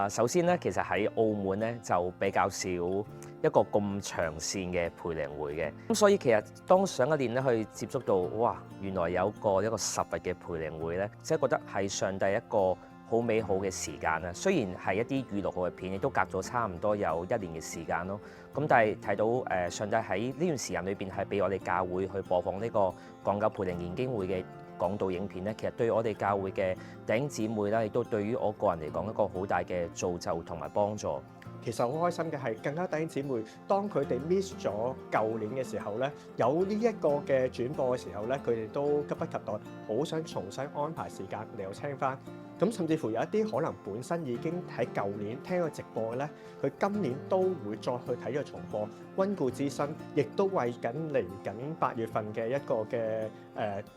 首先咧，其實喺澳門咧就比較少一個咁長線嘅培靈會嘅，咁所以其實當上一年咧去接觸到，哇，原來有一個10日嘅培靈會咧，即係覺得係上帝一個好美好嘅時間啦。雖然係一啲預錄好嘅片，亦都隔咗差唔多有1年嘅時間咯。咁但係睇到上帝喺呢段時間裏邊係俾我哋教會去播放呢個港九培靈研經會嘅講道影片咧，其實對我哋教會嘅弟兄姊妹啦，亦都對於我個人嚟講一個好大嘅造就同埋幫助。其實好開心嘅係，更加弟兄姊妹當佢哋 miss 咗舊年嘅時候咧，有呢一個嘅轉播嘅時候咧，佢哋都急不及待，好想重新安排時間嚟到聽翻。咁甚至乎有一啲可能本身已經喺舊年聽過直播嘅咧，佢今年都會再去睇呢個重播，溫故知新，亦都為緊嚟緊8月份嘅一個嘅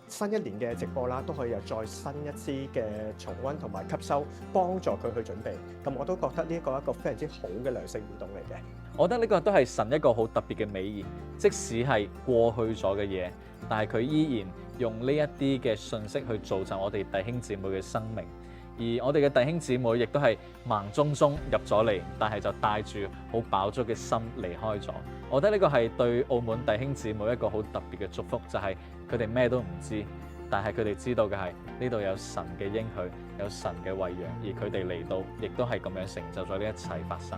新一年嘅直播啦，都可以有再新一支嘅重溫同埋吸收，幫助佢去準備。咁我都覺得呢一個非常之好嘅良性互動嚟嘅。我覺得呢個都係神一個好特別嘅美意，即使係過去咗嘅嘢，但係佢依然用呢一啲嘅信息去造就我哋弟兄姊妹嘅生命。而我哋嘅弟兄姊妹亦都係盲舂舂入咗嚟，但係就帶住好飽足嘅心離開咗。我覺得呢個係對澳門弟兄姊妹一個好特別嘅祝福，就係佢哋咩都唔知，但係佢哋知道嘅係呢度有神嘅應許，有神嘅餵養，而佢哋嚟到亦都係咁樣成就咗呢一切發生。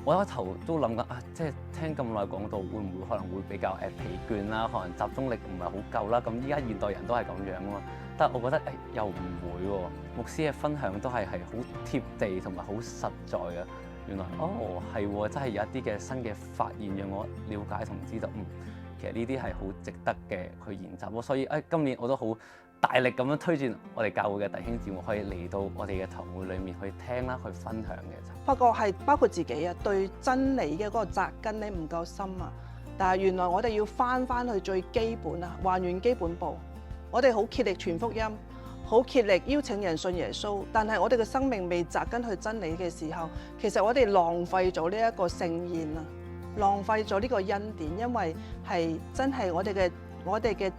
我一頭都諗緊即係聽咁耐講道，會唔會可能會比較疲倦啦？可能集中力唔係好夠啦。咁依家現代人都係咁樣啊嘛。但係我覺得又唔會喎。牧師嘅分享都係好貼地同埋好實在嘅。原來係喎，真係有一啲嘅新嘅發現，讓我了解同知道，其實呢啲係好值得嘅去研習咯。所以今年我都好大力咁樣推薦我哋教會嘅弟兄姊妹可以嚟到我哋嘅堂會裏面去聽啦，去分享嘅。發覺係包括自己啊，對真理嘅嗰個扎根咧唔夠深啊。但係原來我哋要翻去最基本啊，還原基本步。我哋好竭力傳福音，好竭力邀請人信耶穌，但係我哋嘅生命未扎根去真理嘅時候，其實我哋浪費咗呢一個聖宴啊，浪費咗呢個恩典，因為係真係我哋嘅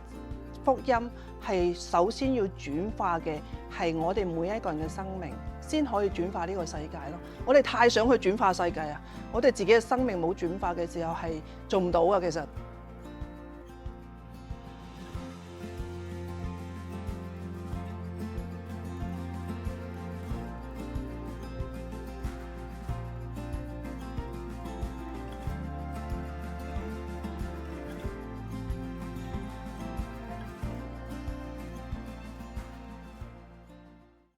福音係首先要轉化嘅係我哋每一個人嘅生命，先可以轉化呢個世界咯。我哋太想去轉化世界啊，我哋自己嘅生命冇轉化嘅時候係做唔到啊，其實。